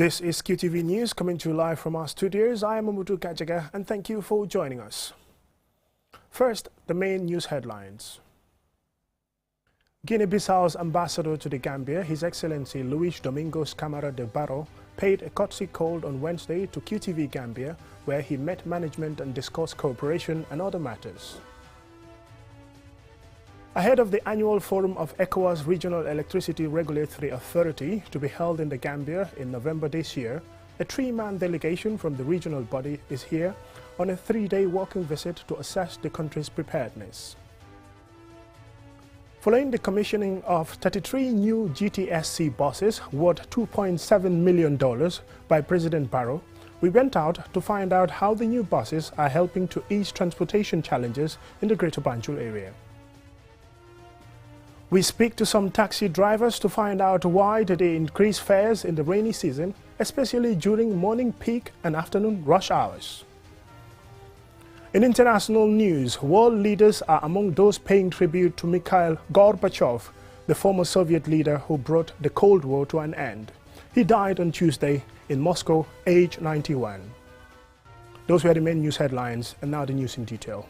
This is QTV News coming to you live from our studios. I am Amutu Kajaga and thank you for joining us. First, the main news headlines. Guinea-Bissau's ambassador to the Gambia, His Excellency Luis Domingos Camara de Barro, paid a courtesy call on Wednesday to QTV Gambia, where he met management and discussed cooperation and other matters. Ahead of the annual forum of ECOWAS Regional Electricity Regulatory Authority to be held in the Gambia in November this year, a three-man delegation from the regional body is here on a three-day walking visit to assess the country's preparedness. Following the commissioning of 33 new GTSC buses worth $2.7 million by President Barrow, we went out to find out how the new buses are helping to ease transportation challenges in the Greater Banjul area. We speak to some taxi drivers to find out why they increase fares in the rainy season, especially during morning peak and afternoon rush hours. In international news, world leaders are among those paying tribute to Mikhail Gorbachev, the former Soviet leader who brought the Cold War to an end. He died on Tuesday in Moscow, age 91. Those were the main news headlines, and now the news in detail.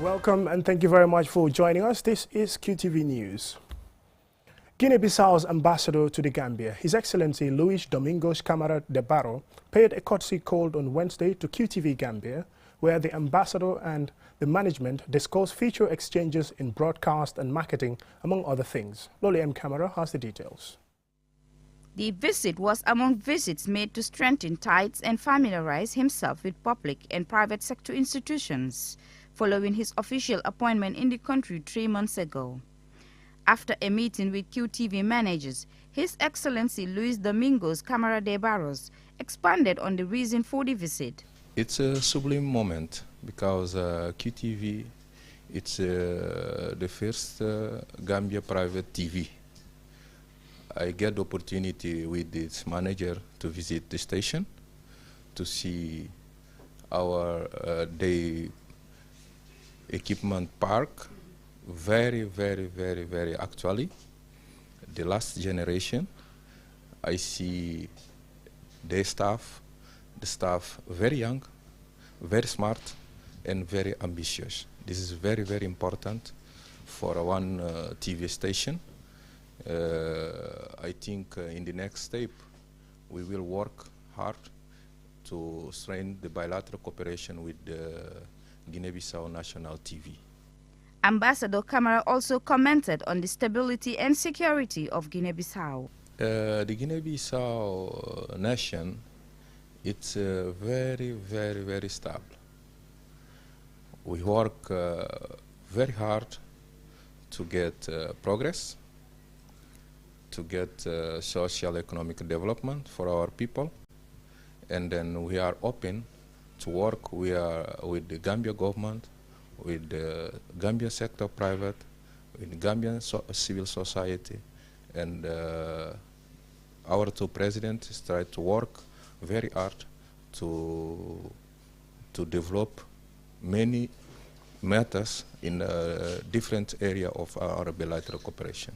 Welcome and thank you very much for joining us. This is QTV News. Guinea-Bissau's ambassador to the Gambia, His Excellency Luis Domingos Camara de Barro, paid a courtesy call on Wednesday to QTV Gambia, where the ambassador and the management discussed future exchanges in broadcast and marketing, among other things. Loli M. Camara has the details. The visit was among visits made to strengthen ties and familiarize himself with public and private sector institutions, following his official appointment in the country 3 months ago. After a meeting with QTV managers, His Excellency Luis Domingos Camara de Barro expanded on the reason for the visit. It's a sublime moment because QTV, it's the first Gambia private TV. I get the opportunity with this manager to visit the station to see our day equipment park, very actually the last generation. I see the staff very young, very smart and very ambitious. This is very important for one TV station. I think in the next step we will work hard to strengthen the bilateral cooperation with the Guinea-Bissau National TV. Ambassador Camara also commented on the stability and security of Guinea-Bissau. The Guinea-Bissau nation, it's very stable. We work very hard to get progress, to get social economic development for our people, and then we are open to work with the Gambia government, with the Gambian sector private, with the Gambian civil society, and our two presidents try to work very hard to develop many matters in different areas of our bilateral cooperation.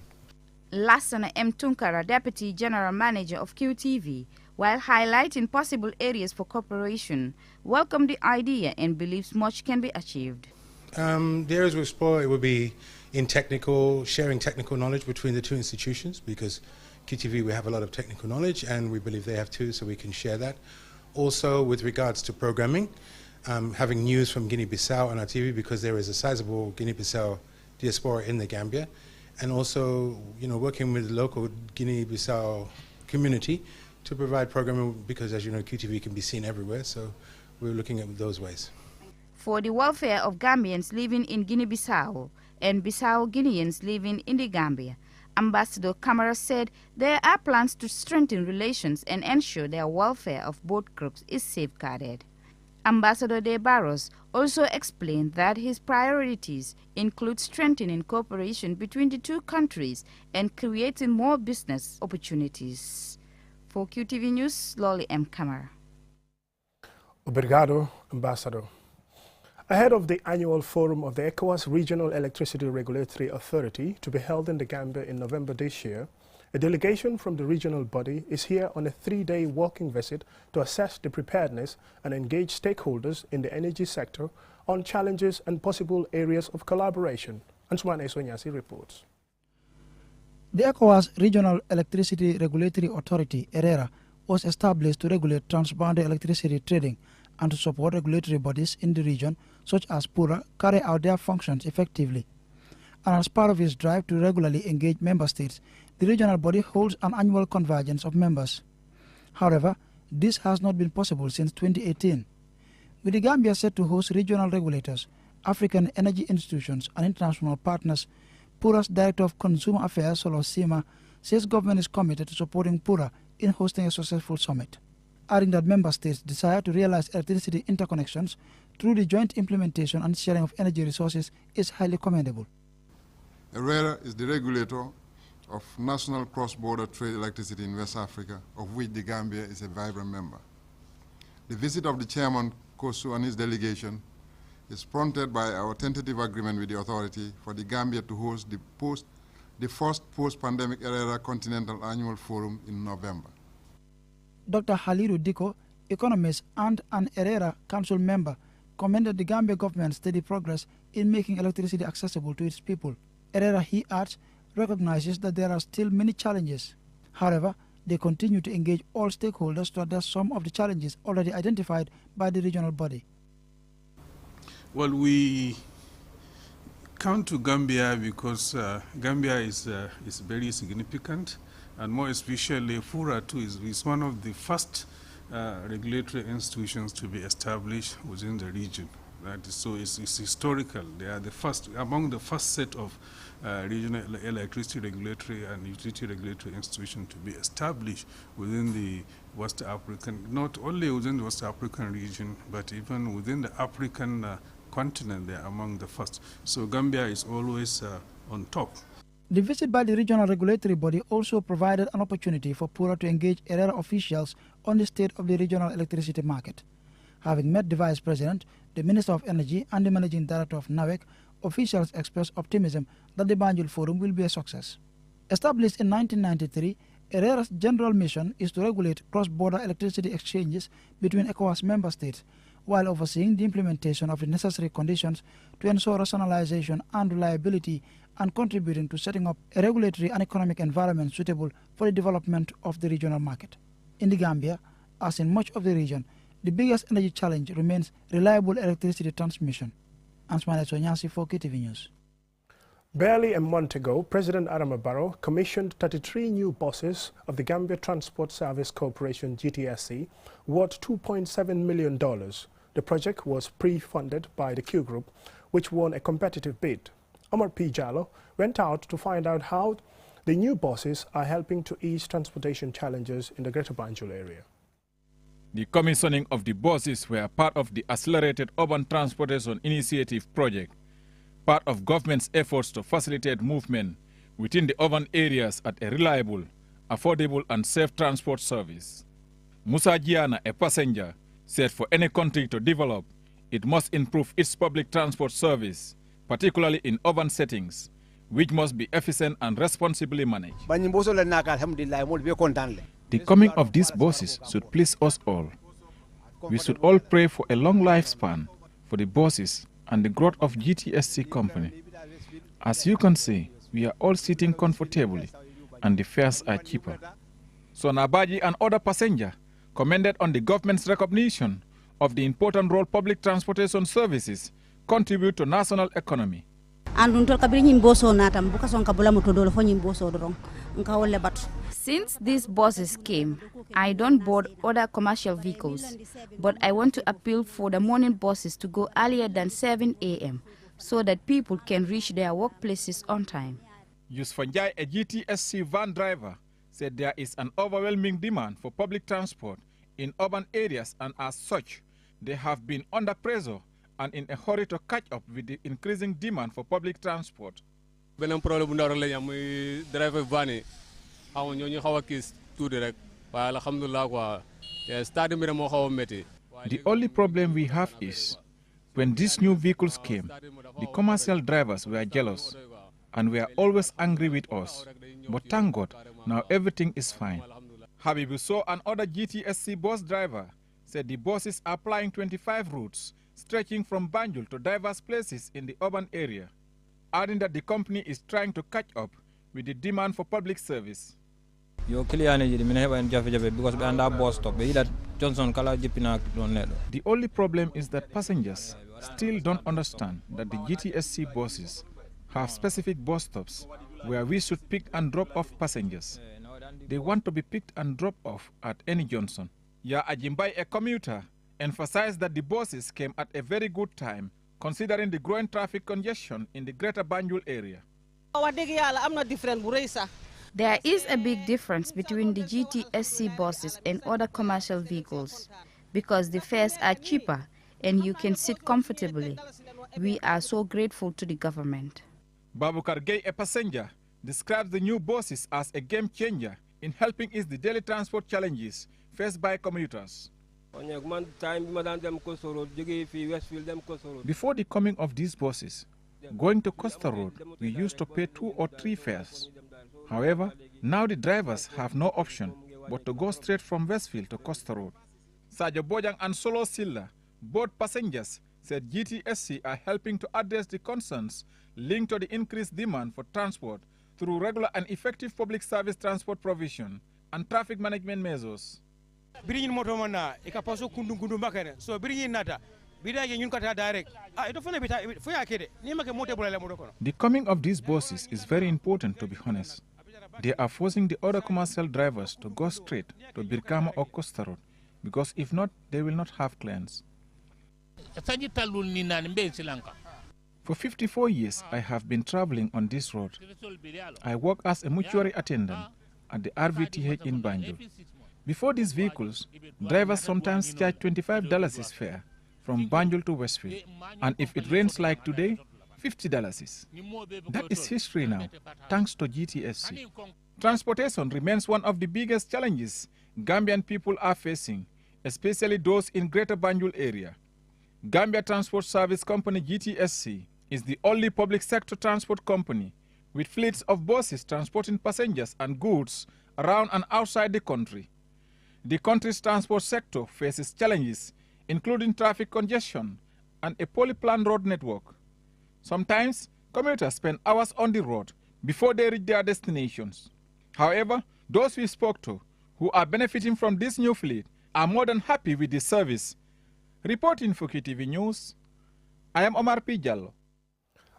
Lassana M. Tunkara, Deputy General Manager of QTV, while highlighting possible areas for cooperation, welcomed the idea and believes much can be achieved. The areas we explore, it would be in sharing technical knowledge between the two institutions, because QTV, we have a lot of technical knowledge and we believe they have too, so we can share that. Also with regards to programming, having news from Guinea-Bissau on our TV, because there is a sizable Guinea-Bissau diaspora in the Gambia, and also working with the local Guinea-Bissau community to provide programming, because as you know, QTV can be seen everywhere, so we're looking at those ways. For the welfare of Gambians living in Guinea-Bissau and Bissau Guineans living in the Gambia, Ambassador Camara said there are plans to strengthen relations and ensure their welfare of both groups is safeguarded. Ambassador de Barros also explained that his priorities include strengthening cooperation between the two countries and creating more business opportunities. For QTV News, Loli M. Camara. Obrigado, Ambassador. Ahead of the annual forum of the ECOWAS Regional Electricity Regulatory Authority to be held in the Gambia in November this year, a delegation from the regional body is here on a 3-day walking visit to assess the preparedness and engage stakeholders in the energy sector on challenges and possible areas of collaboration. Ansumane Sonyasi reports. The ECOWAS Regional Electricity Regulatory Authority, ERERA, was established to regulate transboundary electricity trading and to support regulatory bodies in the region, such as PURA, carry out their functions effectively. And as part of its drive to regularly engage member states, the regional body holds an annual convergence of members. However, this has not been possible since 2018. With the Gambia set to host regional regulators, African energy institutions and international partners, PURA's Director of Consumer Affairs, Solo Sima, says government is committed to supporting PURA in hosting a successful summit, adding that member states desire to realize electricity interconnections through the joint implementation and sharing of energy resources is highly commendable. ERERA is the regulator of national cross-border trade electricity in West Africa, of which the Gambia is a vibrant member. The visit of the chairman, Kosu, and his delegation is prompted by our tentative agreement with the authority for the Gambia to host the first post-pandemic ERERA Continental Annual Forum in November. Dr. Haliru Diko, economist and an ERERA Council member, commended the Gambia government's steady progress in making electricity accessible to its people. ERERA, he adds, recognizes that there are still many challenges. However, they continue to engage all stakeholders to address some of the challenges already identified by the regional body. Well, we come to Gambia because Gambia is very significant, and more especially FURA too is one of the first regulatory institutions to be established within the region. That is, so it's historical. They are the first, among the first set of regional electricity regulatory and utility regulatory institutions to be established within the West African, not only within the West African region, but even within the African continent. They are among the first. So Gambia is always on top. The visit by the regional regulatory body also provided an opportunity for PURA to engage ERERA officials on the state of the regional electricity market. Having met the Vice President, the Minister of Energy and the Managing Director of NAWEC, officials expressed optimism that the Banjul Forum will be a success. Established in 1993, ERERA's general mission is to regulate cross-border electricity exchanges between ECOWAS member states, while overseeing the implementation of the necessary conditions to ensure rationalization and reliability and contributing to setting up a regulatory and economic environment suitable for the development of the regional market. In the Gambia, as in much of the region, the biggest energy challenge remains reliable electricity transmission. Ansumane Sonyasi for KTV News. Barely a month ago, President Adama Barrow commissioned 33 new buses of the Gambia Transport Service Corporation GTSC worth $2.7 million. The project was pre-funded by the Q Group, which won a competitive bid. Omar P. Jallo went out to find out how the new buses are helping to ease transportation challenges in the Greater Banjul area. The commissioning of the buses were part of the Accelerated Urban Transportation Initiative project, part of government's efforts to facilitate movement within the urban areas at a reliable, affordable and safe transport service. Musa Giana, a passenger, said for any country to develop, it must improve its public transport service, particularly in urban settings, which must be efficient and responsibly managed. The coming of these buses should please us all. We should all pray for a long lifespan for the buses and the growth of GTSC company. As you can see, we are all sitting comfortably and the fares are cheaper. So Nabaji and other passengers commented on the government's recognition of the important role public transportation services contribute to national economy. Since these buses came, I don't board other commercial vehicles, but I want to appeal for the morning buses to go earlier than 7 a.m. so that people can reach their workplaces on time. Yusfanjai, a GTSC van driver, said there is an overwhelming demand for public transport in urban areas, and as such, they have been under pressure and in a hurry to catch up with the increasing demand for public transport. The only problem we have is When these new vehicles came, the commercial drivers were jealous and were always angry with us. But thank God, now everything is fine. Habibu Sow, another GTSC bus driver, said the buses are plying 25 routes, stretching from Banjul to diverse places in the urban area, adding that the company is trying to catch up with the demand for public service. The only problem is that passengers still don't understand that the GTSC buses have specific bus stops where we should pick and drop off passengers. They want to be picked and dropped off at any junction. Ya Ajimbai, a commuter, emphasized that the buses came at a very good time, considering the growing traffic congestion in the greater Banjul area. There is a big difference between the GTSC buses and other commercial vehicles because the fares are cheaper and you can sit comfortably. We are so grateful to the government. Babukar Gay, a passenger, describes the new buses as a game changer in helping ease the daily transport challenges faced by commuters. Before the coming of these buses, going to Costa Road, we used to pay 2 or 3 fares. However, now the drivers have no option but to go straight from Westfield to Costa Road. Sajo Bojang and Solo Silla, both passengers, said GTSC are helping to address the concerns linked to the increased demand for transport through regular and effective public service transport provision and traffic management measures. The coming of these buses is very important, to be honest. They are forcing the other commercial drivers to go straight to Birkama or Costa Road, because if not, they will not have clients. For 54 years, I have been traveling on this road. I work as a mortuary attendant at the RVTH in Banjul. Before these vehicles, drivers sometimes charge $25 is fare from Banjul to Westfield, and if it rains like today, $50 is. That is history now, thanks to GTSC. Transportation remains one of the biggest challenges Gambian people are facing, especially those in Greater Banjul area. Gambia Transport Service Company GTSC is the only public sector transport company with fleets of buses transporting passengers and goods around and outside the country. The country's transport sector faces challenges including traffic congestion and a poorly planned road network. Sometimes, commuters spend hours on the road before they reach their destinations. However, those we spoke to who are benefiting from this new fleet are more than happy with the service. Reporting for KTV News, I am Omar P. Jallo.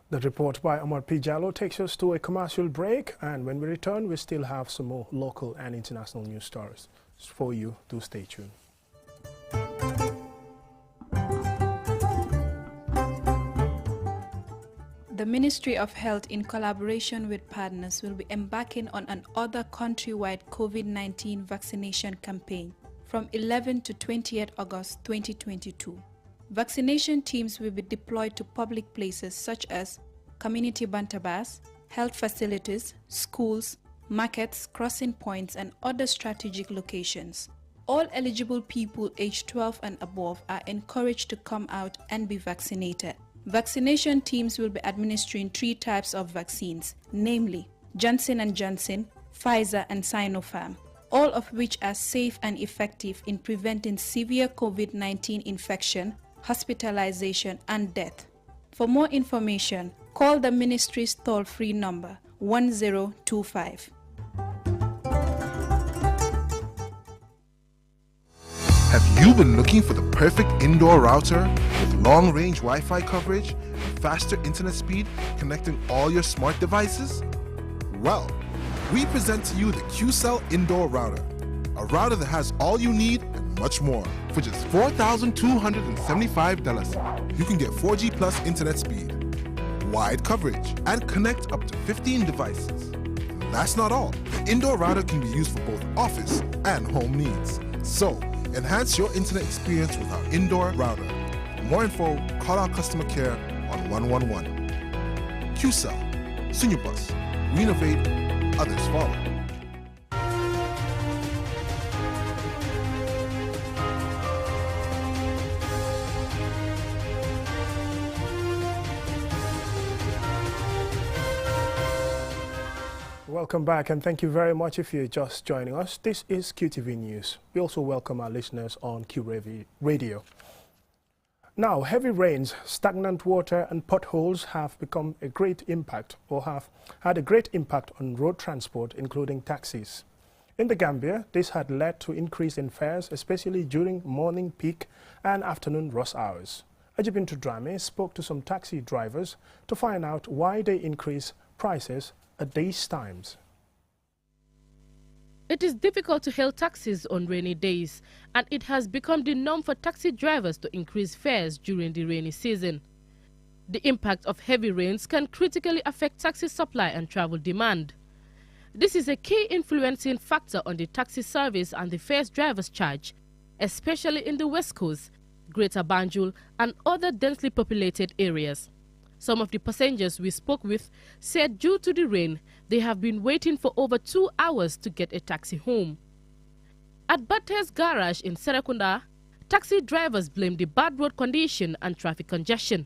The report by Omar P. Jallo takes us to a commercial break, and when we return, we still have some more local and international news stories for you. Do stay tuned. The Ministry of Health, in collaboration with partners, will be embarking on another countrywide COVID-19 vaccination campaign from 11 to 28 August 2022. Vaccination teams will be deployed to public places such as community bantabas, health facilities, schools, markets, crossing points, and other strategic locations. All eligible people aged 12 and above are encouraged to come out and be vaccinated. Vaccination teams will be administering 3 types of vaccines, namely Johnson & Johnson, Pfizer, and Sinopharm, all of which are safe and effective in preventing severe COVID-19 infection, hospitalization, and death. For more information, call the ministry's toll-free number 1025. Have you been looking for the perfect indoor router with long-range Wi-Fi coverage and faster internet speed connecting all your smart devices? Well, we present to you the QCell Indoor Router, a router that has all you need and much more. For just $4,275, you can get 4G plus internet speed, wide coverage, and connect up to 15 devices. And that's not all. The indoor router can be used for both office and home needs. So, enhance your internet experience with our indoor router. For more info, call our customer care on 111. QCell, Sunubus, we innovate, others follow. Welcome back, and thank you very much if you're just joining us. This is QTV News. We also welcome our listeners on QRV Radio. Now, heavy rains, stagnant water and potholes have become a great impact or have had a great impact on road transport, including taxis. In the Gambia, this had led to increase in fares, especially during morning peak and afternoon rush hours. Ajibintu Drame spoke to some taxi drivers to find out why they increase prices at these times. It is difficult to hail taxis on rainy days, and it has become the norm for taxi drivers to increase fares during the rainy season. The impact of heavy rains can critically affect taxi supply and travel demand. This is a key influencing factor on the taxi service and the fares drivers charge, especially in the West Coast, Greater Banjul, and other densely populated areas. Some of the passengers we spoke with said due to the rain, they have been waiting for over 2 hours to get a taxi home. At Bates Garage in Serekunda, taxi drivers blame the bad road condition and traffic congestion,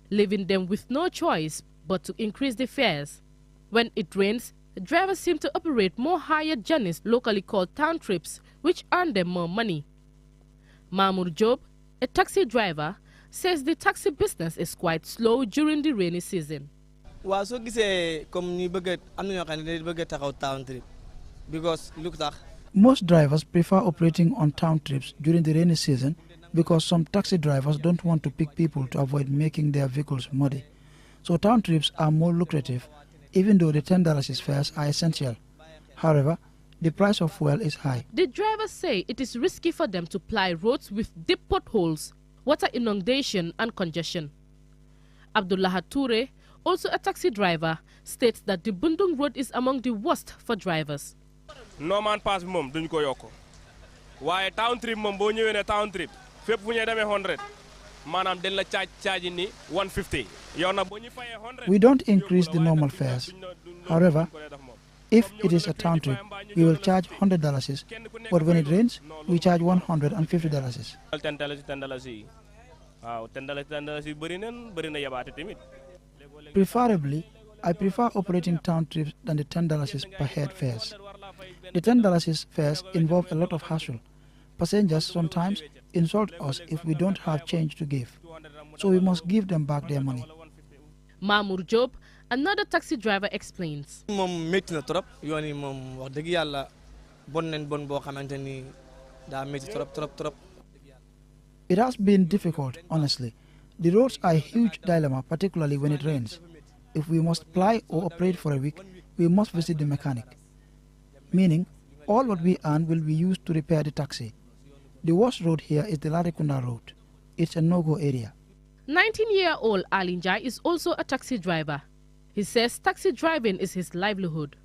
leaving them with no choice but to increase the fares. When it rains, the drivers seem to operate more hired journeys locally called town trips, which earn them more money. Mahmoud Job, a taxi driver, says the taxi business is quite slow during the rainy season. Because look, most drivers prefer operating on town trips during the rainy season because some taxi drivers don't want to pick people to avoid making their vehicles muddy. So town trips are more lucrative, even though the $10 fares are essential. However, the price of fuel is high. The drivers say it is risky for them to ply roads with deep potholes, water inundation and congestion. Abdullah Toure, also a taxi driver, states that the Bundung Road is among the worst for drivers. No man pass mom duñ ko yoko. Waye town trip mom bo ñëwé né town trip fépp fu ñé démé 100 manam den la charge ni 150. Yow na bo ñu fayé 100. We don't increase the normal fares. However, if it is a town trip, we will charge $100, but when it rains, we charge $150. Preferably, I prefer operating town trips than the $10 per head fares. The $10 fares involve a lot of hassle. Passengers sometimes insult us if we don't have change to give, so we must give them back their money. Mahmoud Job, another taxi driver, explains. It has been difficult, honestly. The roads are a huge dilemma, particularly when it rains. If we must ply or operate for a week, we must visit the mechanic. Meaning, all what we earn will be used to repair the taxi. The worst road here is the Larikunda road. It's a no-go area. 19-year-old Alinjai is also a taxi driver. He says taxi driving is his livelihood.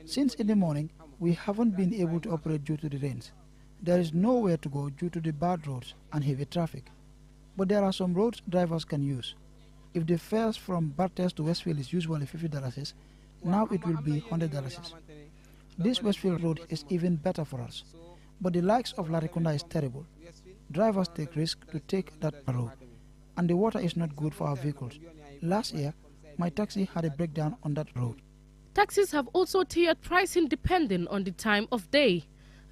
Since in the morning, we haven't been able to operate due to the rains. There is nowhere to go due to the bad roads and heavy traffic. But there are some roads drivers can use. If the fares from Bartes to Westfield is usually $50, now it will be $100. This Westfield road is even better for us. But the likes of Larikunda is terrible. Drivers take risk to take that road. And the water is not good for our vehicles. Last year, my taxi had a breakdown on that road. Taxis have also tiered pricing depending on the time of day.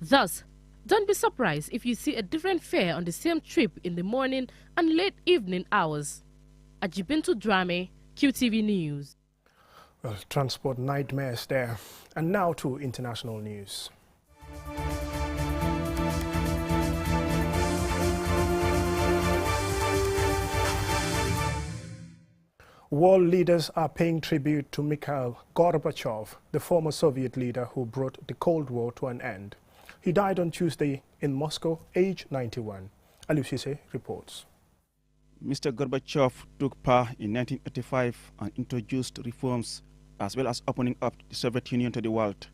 Thus, don't be surprised if you see a different fare on the same trip in the morning and late evening hours. Ajibintu Drame, QTV News. Well, transport nightmares there. And now to international news. World leaders are paying tribute to Mikhail Gorbachev, the former Soviet leader who brought the Cold War to an end. He died on Tuesday in Moscow, aged 91. Alusise reports. Mr. Gorbachev took power in 1985 and introduced reforms as well as opening up the Soviet Union to the world.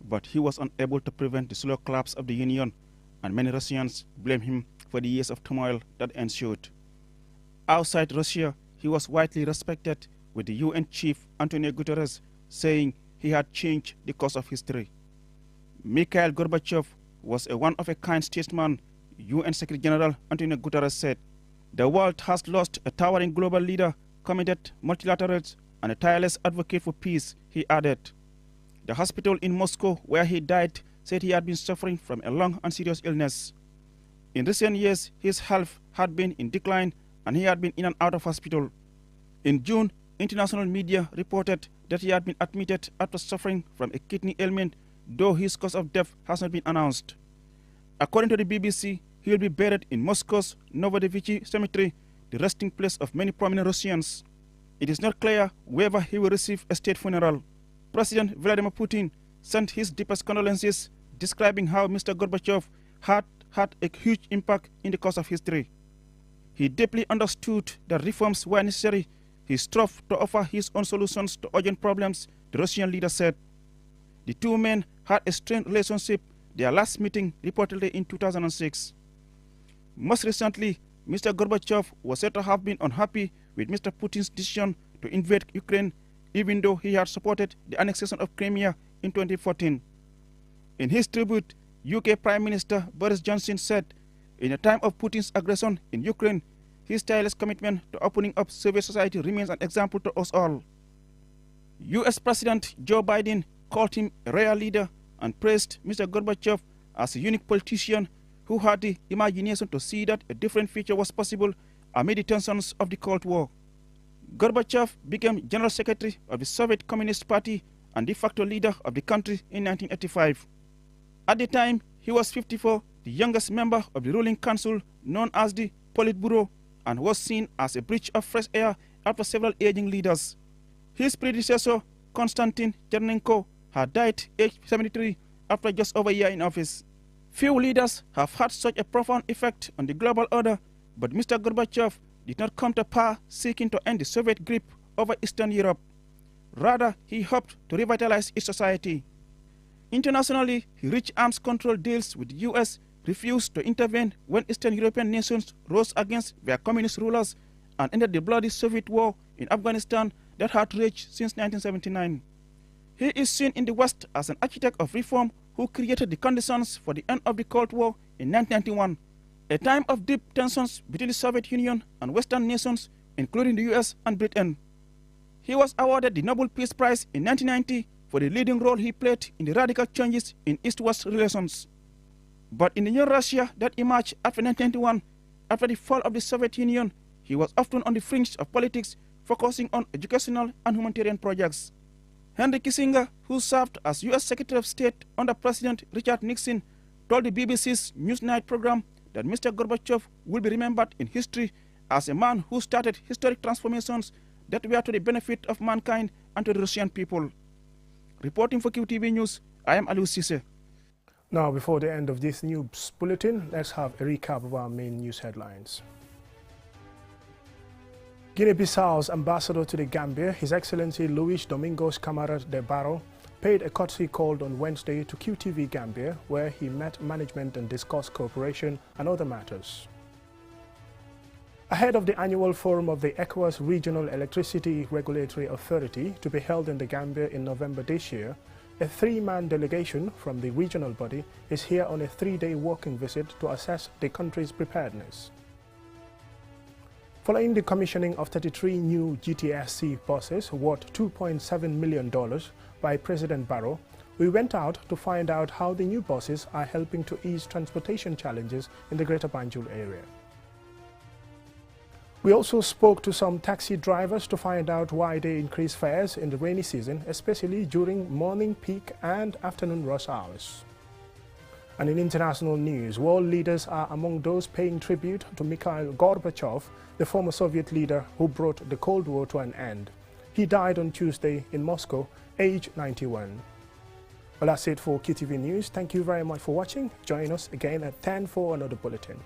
But he was unable to prevent the slow collapse of the Union, and many Russians blame him for the years of turmoil that ensued. Outside Russia, he was widely respected, with the UN chief Antonio Guterres saying he had changed the course of history. Mikhail Gorbachev was a one-of-a-kind statesman, UN Secretary General Antonio Guterres said. The world has lost a towering global leader, committed multilateralist, and a tireless advocate for peace, he added. The hospital in Moscow where he died said he had been suffering from a long and serious illness. In recent years, his health had been in decline and he had been in and out of hospital. In June, international media reported that he had been admitted after suffering from a kidney ailment, though his cause of death has not been announced. According to the BBC, he will be buried in Moscow's Novodevichy Cemetery, the resting place of many prominent Russians. It is not clear whether he will receive a state funeral. President Vladimir Putin sent his deepest condolences, describing how Mr. Gorbachev had had a huge impact in the course of history. He deeply understood that reforms were necessary. He strove to offer his own solutions to urgent problems, the Russian leader said. The two men had a strained relationship, their last meeting reportedly in 2006. Most recently, Mr. Gorbachev was said to have been unhappy with Mr. Putin's decision to invade Ukraine, even though he had supported the annexation of Crimea in 2014. In his tribute, UK Prime Minister Boris Johnson said, in a time of Putin's aggression in Ukraine, his tireless commitment to opening up Soviet society remains an example to us all. US President Joe Biden called him a rare leader and praised Mr. Gorbachev as a unique politician who had the imagination to see that a different future was possible amid the tensions of the Cold War. Gorbachev became General Secretary of the Soviet Communist Party and de facto leader of the country in 1985. At the time, he was 54, the youngest member of the ruling council known as the Politburo, and was seen as a breath of fresh air after several aging leaders. His predecessor, Konstantin Chernenko, had died aged 73 after just over a year in office. Few leaders have had such a profound effect on the global order, but Mr. Gorbachev did not come to power seeking to end the Soviet grip over Eastern Europe. Rather, he hoped to revitalize its society. Internationally, he reached arms control deals with the US, refused to intervene when Eastern European nations rose against their communist rulers, and ended the bloody Soviet war in Afghanistan that had raged since 1979. He is seen in the West as an architect of reform who created the conditions for the end of the Cold War in 1991, a time of deep tensions between the Soviet Union and Western nations, including the US and Britain. He was awarded the Nobel Peace Prize in 1990 for the leading role he played in the radical changes in East-West relations. But in the new Russia that emerged after 1991, after the fall of the Soviet Union, he was often on the fringe of politics, focusing on educational and humanitarian projects. Henry Kissinger, who served as U.S. Secretary of State under President Richard Nixon, told the BBC's Newsnight program that Mr. Gorbachev will be remembered in history as a man who started historic transformations that were to the benefit of mankind and to the Russian people. Reporting for QTV News, I am Aliou Cisse. Now, before the end of this news bulletin, let's have a recap of our main news headlines. Guinea-Bissau's ambassador to the Gambia, His Excellency Luis Domingos Camara de Barro, paid a courtesy call on Wednesday to QTV Gambia, where he met management and discussed cooperation and other matters. Ahead of the annual forum of the ECOWAS Regional Electricity Regulatory Authority to be held in the Gambia in November this year, a three-man delegation from the regional body is here on a three-day working visit to assess the country's preparedness. Following the commissioning of 33 new GTSC buses worth $2.7 million by President Barrow, we went out to find out how the new buses are helping to ease transportation challenges in the Greater Banjul area. We also spoke to some taxi drivers to find out why they increase fares in the rainy season, especially during morning peak and afternoon rush hours. And in international news, world leaders are among those paying tribute to Mikhail Gorbachev, the former Soviet leader who brought the Cold War to an end. He died on Tuesday in Moscow, aged 91. Well, that's it for QTV News. Thank you very much for watching. Join us again at 10 for another bulletin.